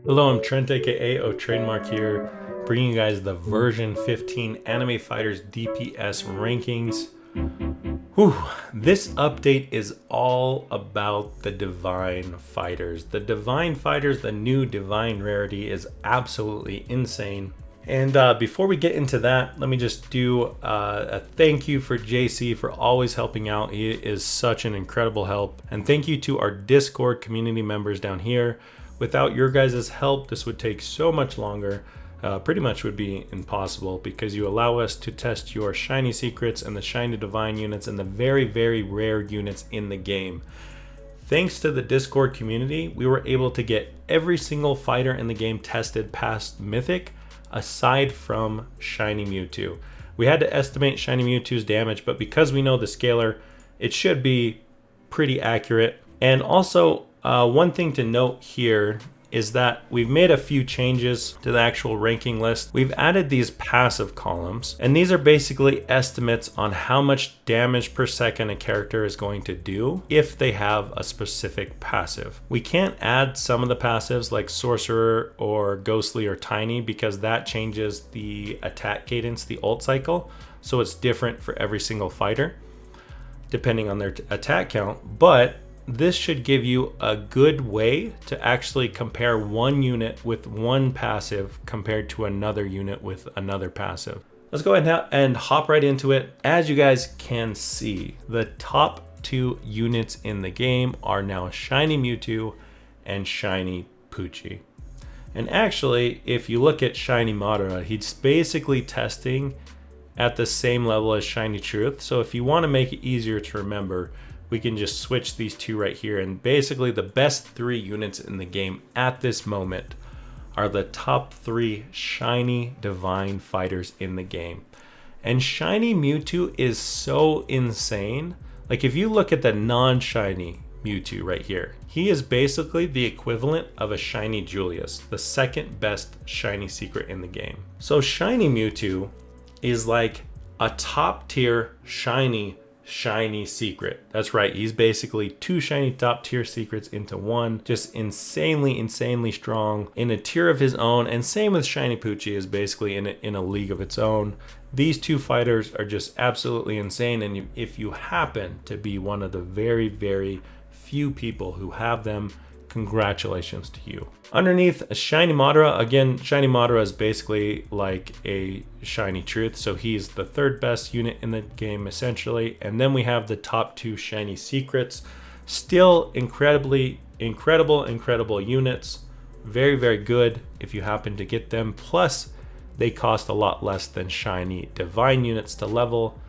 Hello, I'm Trent aka O Trademark here, bringing you guys the version 15 Anime Fighters DPS rankings. Whew, this update is all about the Divine Fighters. The Divine Fighters, the new Divine rarity, is absolutely insane. And before we get into that, let me just do a thank you for JC for always helping out. He is such an incredible help. And thank you to our Discord community members down here. Without your guys' help, this would take so much longer. Pretty much would be impossible, because you allow us to test your shiny secrets and the shiny divine units and the very, very rare units in the game. Thanks to the Discord community, we were able to get every single fighter in the game tested past Mythic, aside from shiny Mewtwo. We had to estimate shiny Mewtwo's damage, but because we know the scaler, it should be pretty accurate. And also, one thing to note here is that we've made a few changes to the actual ranking list. We've added these passive columns, and these are basically estimates on how much damage per second a character is going to do if they have a specific passive. We can't add some of the passives like Sorcerer or Ghostly or Tiny, because that changes the attack cadence, the ult cycle, so it's different for every single fighter depending on their attack count. But this should give you a good way to actually compare one unit with one passive compared to another unit with another passive. Let's go ahead and hop right into it. As you guys can see, the top two units in the game are now shiny Mewtwo and shiny Pucci. And actually, if you look at shiny Madara, he's basically testing at the same level as shiny Truth. So if you want to make it easier to remember, we can just switch these two right here. And basically the best three units in the game at this moment are the top three shiny divine fighters in the game. And shiny Mewtwo is so insane. Like, if you look at the non-shiny Mewtwo right here, he is basically the equivalent of a shiny Julius, the second best shiny secret in the game. So shiny Mewtwo is like a top tier shiny secret. That's right, he's basically two shiny top tier secrets into one. Just insanely strong in a tier of his own. And same with shiny Pucci, is basically in a league of its own. These two fighters are just absolutely insane, and if you happen to be one of the very, very few people who have them, congratulations to you. Underneath shiny Madara, again, shiny Madara is basically like a shiny Truth, so he's the third best unit in the game essentially. And then we have the top two shiny secrets, still incredible units, very good if you happen to get them. Plus they cost a lot less than shiny divine units to level.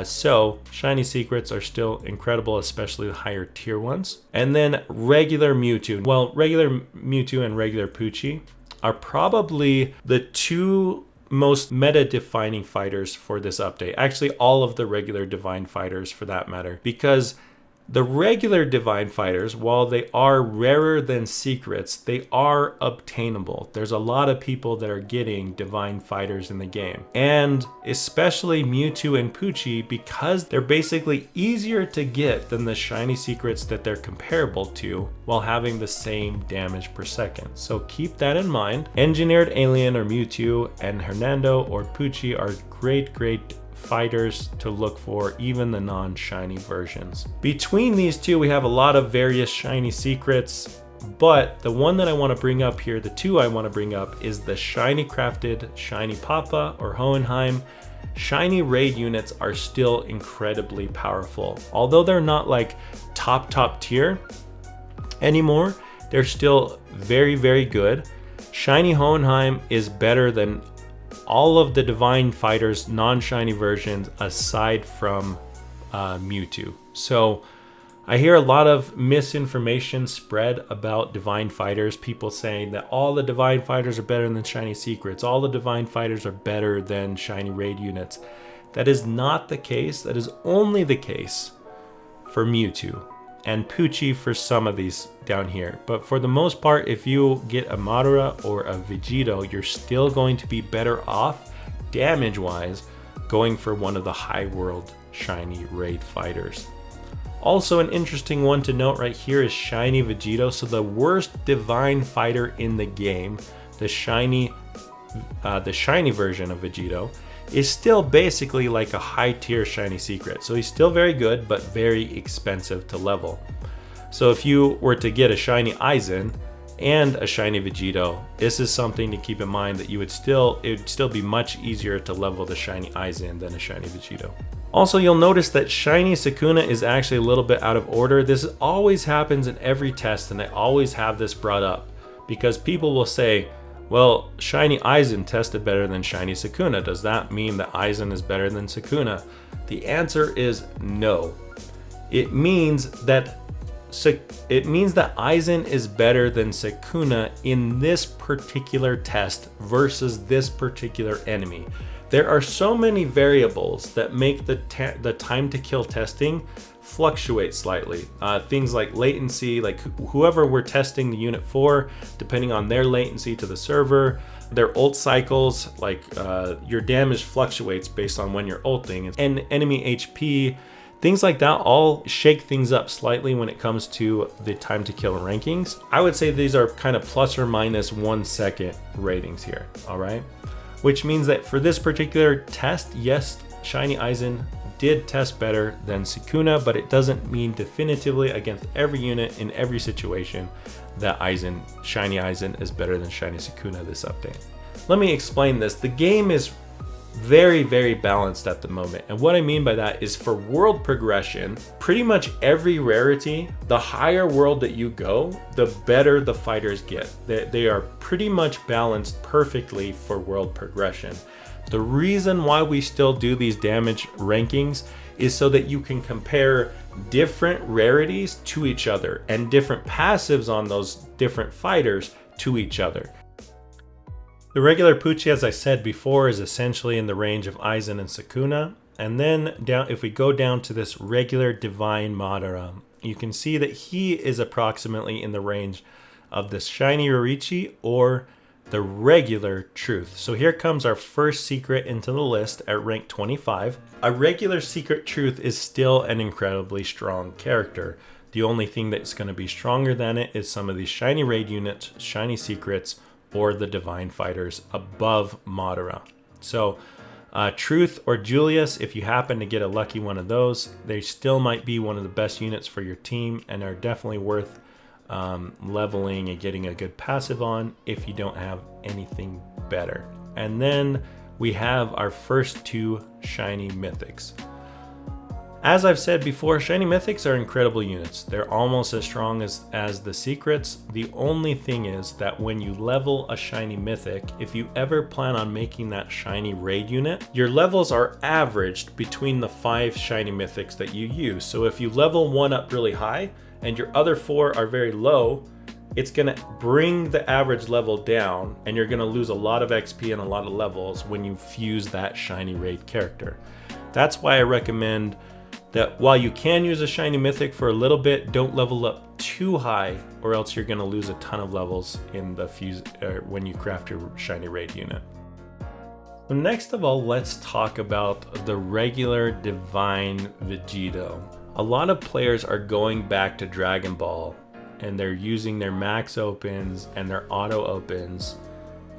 So shiny secrets are still incredible, especially the higher tier ones. And then regular Mewtwo. Well, regular Mewtwo and regular Pucci are probably the two most meta defining fighters for this update. Actually, all of the regular divine fighters for that matter, because the regular divine fighters, while they are rarer than secrets, they are obtainable. There's a lot of people that are getting divine fighters in the game. And especially Mewtwo and Pucci, because they're basically easier to get than the shiny secrets that they're comparable to, while having the same damage per second. So keep that in mind. Engineered Alien or Mewtwo and Hernando or Pucci are great fighters to look for, even the non-shiny versions. Between these two, we have a lot of various shiny secrets, but the one that I want to bring up here, the two I want to bring up, is the shiny crafted shiny Papa or Hohenheim. Shiny raid units are still incredibly powerful. Although they're not like top tier anymore, they're still very good. Shiny Hohenheim is better than all of the divine fighters non-shiny versions aside from Mewtwo. So I hear a lot of misinformation spread about divine fighters, people saying that all the divine fighters are better than shiny secrets, all the divine fighters are better than shiny raid units. That is not the case. That is only the case for Mewtwo and Pucci for some of these down here. But for the most part, if you get a Madara or a Vegito, you're still going to be better off damage-wise going for one of the high world shiny raid fighters. Also, an interesting one to note right here is Shiny Vegito. So the worst divine fighter in the game, the shiny version of Vegito, is still basically like a high tier shiny secret. So he's still very good, but very expensive to level. So if you were to get a shiny Aizen and a shiny Vegito, this is something to keep in mind, that it would still be much easier to level the shiny Aizen than a shiny Vegito. Also, you'll notice that shiny Sukuna is actually a little bit out of order. This always happens in every test, and I always have this brought up because people will say, well, shiny Aizen tested better than shiny Sukuna. Does that mean that Aizen is better than Sukuna? The answer is no. It means that Aizen is better than Sukuna in this particular test versus this particular enemy. There are so many variables that make the time to kill testing fluctuate slightly. Things like latency, like whoever we're testing the unit for, depending on their latency to the server, their ult cycles, like your damage fluctuates based on when you're ulting, and enemy HP, things like that all shake things up slightly when it comes to the time to kill rankings. I would say these are kind of plus or minus 1 second ratings here, all right? Which means that for this particular test, yes, shiny Aizen did test better than Sukuna, but it doesn't mean definitively against every unit in every situation that shiny Aizen is better than shiny Sukuna this update. Let me explain this. The game is very, very balanced at the moment. And what I mean by that is, for world progression, pretty much every rarity, the higher world that you go, the better the fighters get. They are pretty much balanced perfectly for world progression. The reason why we still do these damage rankings is so that you can compare different rarities to each other and different passives on those different fighters to each other. The regular Pucci, as I said before, is essentially in the range of Aizen and Sukuna. And then if we go down to this regular divine Madara, you can see that he is approximately in the range of this shiny Yoriichi or the regular Truth. So here comes our first secret into the list at rank 25. A regular secret Truth is still an incredibly strong character. The only thing that's going to be stronger than it is some of these shiny raid units, shiny secrets, or the divine fighters above Madara. So Truth or Julius, if you happen to get a lucky one of those, they still might be one of the best units for your team and are definitely worth leveling and getting a good passive on if you don't have anything better. And then we have our first 2 shiny mythics. As I've said before, shiny mythics are incredible units. They're almost as strong as the secrets. The only thing is that when you level a shiny mythic, if you ever plan on making that shiny raid unit, your levels are averaged between the 5 shiny mythics that you use. So if you level one up really high and your other 4 are very low, it's gonna bring the average level down and you're gonna lose a lot of XP and a lot of levels when you fuse that shiny raid character. That's why I recommend that while you can use a shiny mythic for a little bit, don't level up too high, or else you're going to lose a ton of levels in the when you craft your shiny raid unit. So next of all, let's talk about the regular divine Vegito. A lot of players are going back to Dragon Ball and they're using their max opens and their auto opens,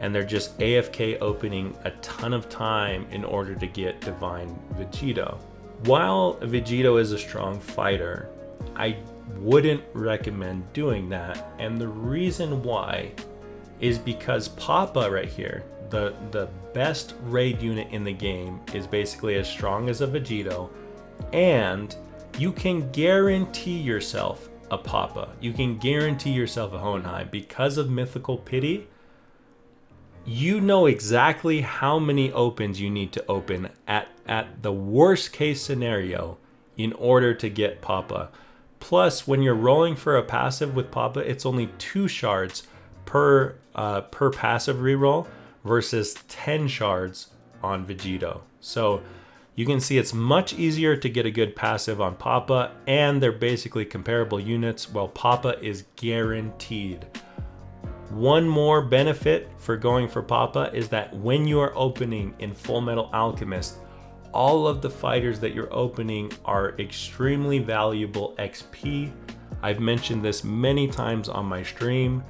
and they're just AFK opening a ton of time in order to get divine Vegito. While Vegito is a strong fighter, I wouldn't recommend doing that. And the reason why is because Papa right here, the best raid unit in the game, is basically as strong as a Vegito, and you can guarantee yourself a Papa. You can guarantee yourself a Hohenheim because of Mythical Pity. You know exactly how many opens you need to open at the worst case scenario in order to get Papa. Plus, when you're rolling for a passive with Papa, it's only 2 shards per passive reroll versus 10 shards on Vegito. So you can see it's much easier to get a good passive on Papa, and they're basically comparable units, while Papa is guaranteed. One more benefit for going for Papa is that when you are opening in Full Metal Alchemist, all of the fighters that you're opening are extremely valuable XP. I've mentioned this many times on my stream.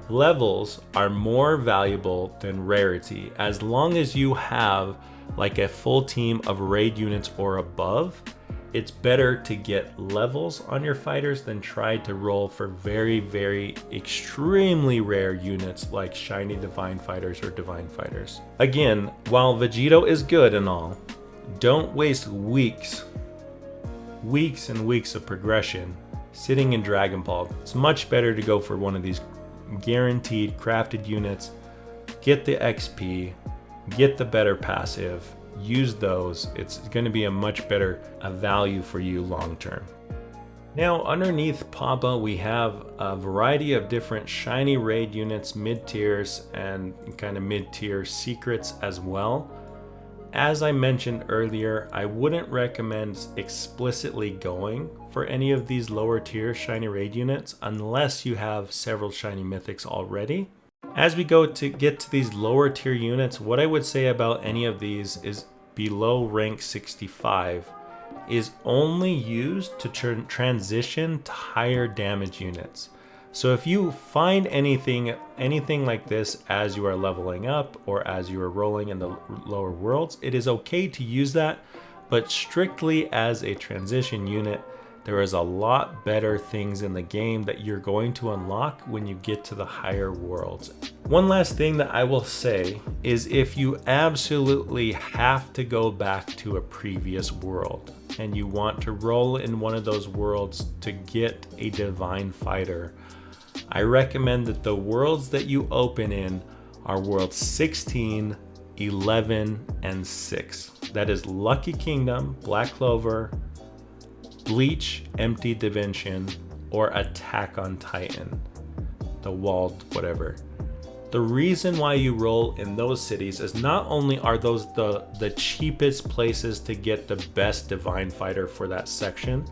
Levels are more valuable than rarity. As long as you have like a full team of raid units or above, it's better to get levels on your fighters than try to roll for very, very extremely rare units like shiny divine fighters or divine fighters. Again, while Vegito is good and all, don't waste weeks and weeks of progression sitting in Dragon Ball. It's much better to go for one of these guaranteed crafted units, get the XP, get the better passive, use those. It's going to be a much better value for you long term. Now underneath Papa we have a variety of different shiny raid units, mid tiers and kind of mid tier secrets as well. As I mentioned earlier, I wouldn't recommend explicitly going for any of these lower tier shiny raid units unless you have several shiny mythics already. As we go to get to these lower tier units, what I would say about any of these is below rank 65 is only used to transition to higher damage units. So if you find anything like this as you are leveling up or as you are rolling in the lower worlds, it is okay to use that, but strictly as a transition unit. There is a lot better things in the game that you're going to unlock when you get to the higher worlds. One last thing that I will say is if you absolutely have to go back to a previous world and you want to roll in one of those worlds to get a divine fighter, I recommend that the worlds that you open in are worlds 16, 11, and 6. That is Lucky Kingdom, Black Clover, Bleach, Empty Dimension, or Attack on Titan, the walled whatever. The reason why you roll in those cities is not only are those the cheapest places to get the best divine fighter for that section.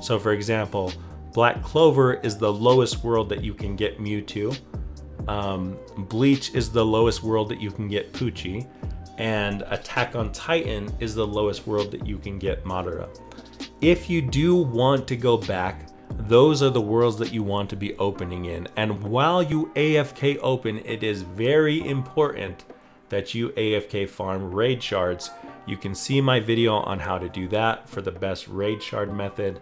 So for example, Black Clover is the lowest world that you can get Mewtwo. Bleach is the lowest world that you can get Pucci. And Attack on Titan is the lowest world that you can get Madara. If you do want to go back, those are the worlds that you want to be opening in. And while you AFK open, it is very important that you AFK farm raid shards. You can see my video on how to do that for the best raid shard method.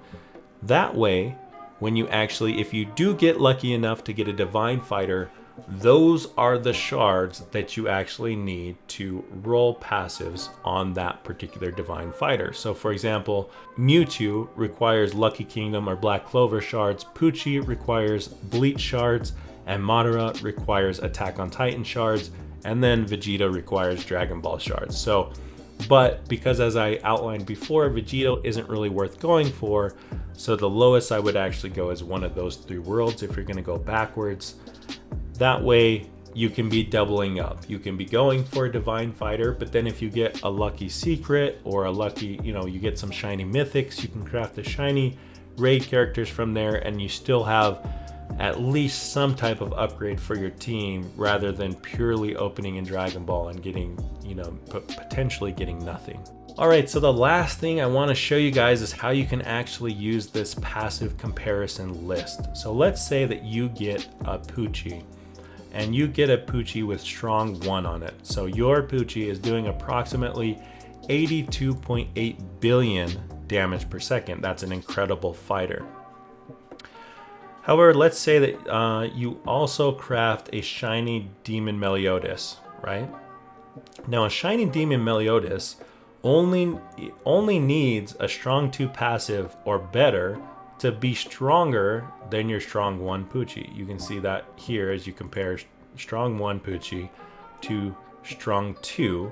That way, when you actually, if you do get lucky enough to get a divine fighter, those are the shards that you actually need to roll passives on that particular divine fighter. So for example, Mewtwo requires Lucky Kingdom or Black Clover shards, Pucci requires Bleach shards, and Madara requires Attack on Titan shards, and then Vegito requires Dragon Ball shards. So, but because as I outlined before, Vegito isn't really worth going for, so the lowest I would actually go is one of those three worlds if you're going to go backwards. That way you can be doubling up. You can be going for a divine fighter, but then if you get a lucky secret or a lucky, you get some shiny mythics, you can craft the shiny raid characters from there, and you still have at least some type of upgrade for your team rather than purely opening in Dragon Ball and getting, potentially getting nothing. All right, so the last thing I want to show you guys is how you can actually use this passive comparison list. So let's say that you get a Pucci, and you get a Pucci with strong 1 on it. So your Pucci is doing approximately 82.8 billion damage per second. That's an incredible fighter. However, let's say that you also craft a shiny Demon Meliodas, right? Now a shiny Demon Meliodas only needs a strong 2 passive or better to be stronger than your strong 1 Pucci. You can see that here as you compare strong 1 Pucci to strong 2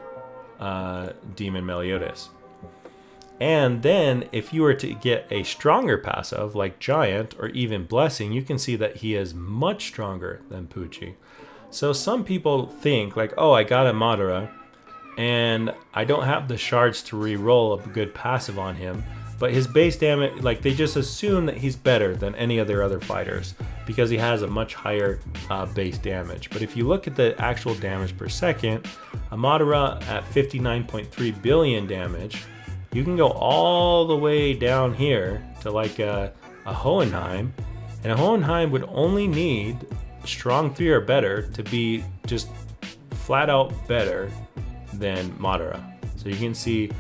Demon Meliodas. And then if you were to get a stronger passive like Giant or even Blessing, you can see that he is much stronger than Pucci. So some people think like, oh, I got a Madara and I don't have the shards to re-roll a good passive on him, but his base damage, like they just assume that he's better than any of their other fighters because he has a much higher base damage. But if you look at the actual damage per second, a Madara at 59.3 billion damage you can go all the way down here to like a Hohenheim, and a Hohenheim would only need strong 3 or better to be just flat out better than Madara. So you can see,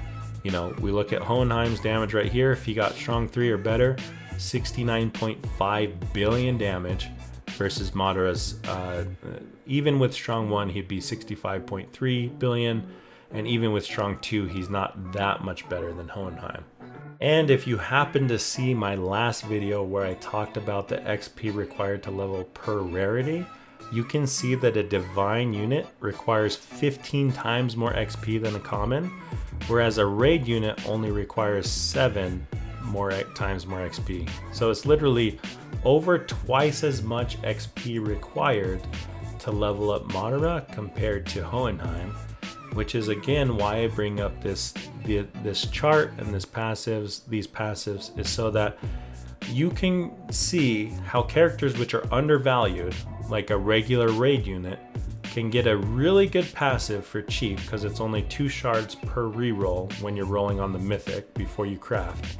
you know, we look at Hohenheim's damage right here. If he got strong 3 or better, 69.5 billion damage versus Madara's, even with strong 1, he'd be 65.3 billion. And even with strong 2, he's not that much better than Hohenheim. And if you happen to see my last video where I talked about the XP required to level per rarity, you can see that a divine unit requires 15 times more XP than a common, whereas a raid unit only requires 7 times more XP. So it's literally over twice as much XP required to level up Madara compared to Hohenheim, which is again why I bring up this chart and these passives is so that you can see how characters which are undervalued, like a regular raid unit, can get a really good passive for cheap because it's only 2 shards per reroll when you're rolling on the mythic before you craft.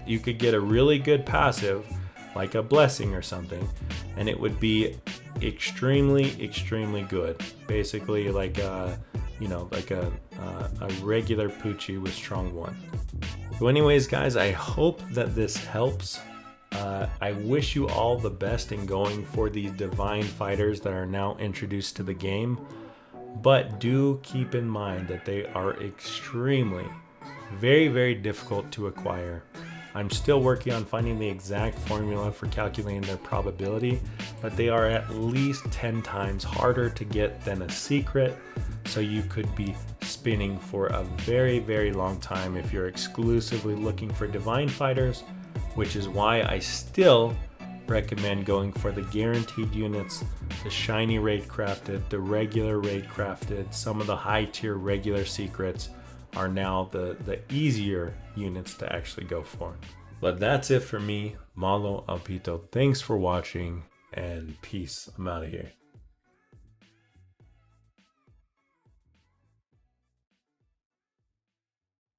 You could get a really good passive like a blessing or something, and it would be extremely good. Basically like a, you know, like a regular Pucci with strong 1. So anyways guys, I hope that this helps. I wish you all the best in going for these divine fighters that are now introduced to the game, but do keep in mind that they are extremely, very difficult to acquire. I'm still working on finding the exact formula for calculating their probability, but they are at least 10 times harder to get than a secret, so you could be spinning for a very long time if you're exclusively looking for divine fighters, which is why I still recommend going for the guaranteed units, the shiny raid crafted, the regular raid crafted. Some of the high tier regular secrets are now the easier units to actually go for. But that's it for me. Malo Alpito. Thanks for watching and peace. I'm out of here.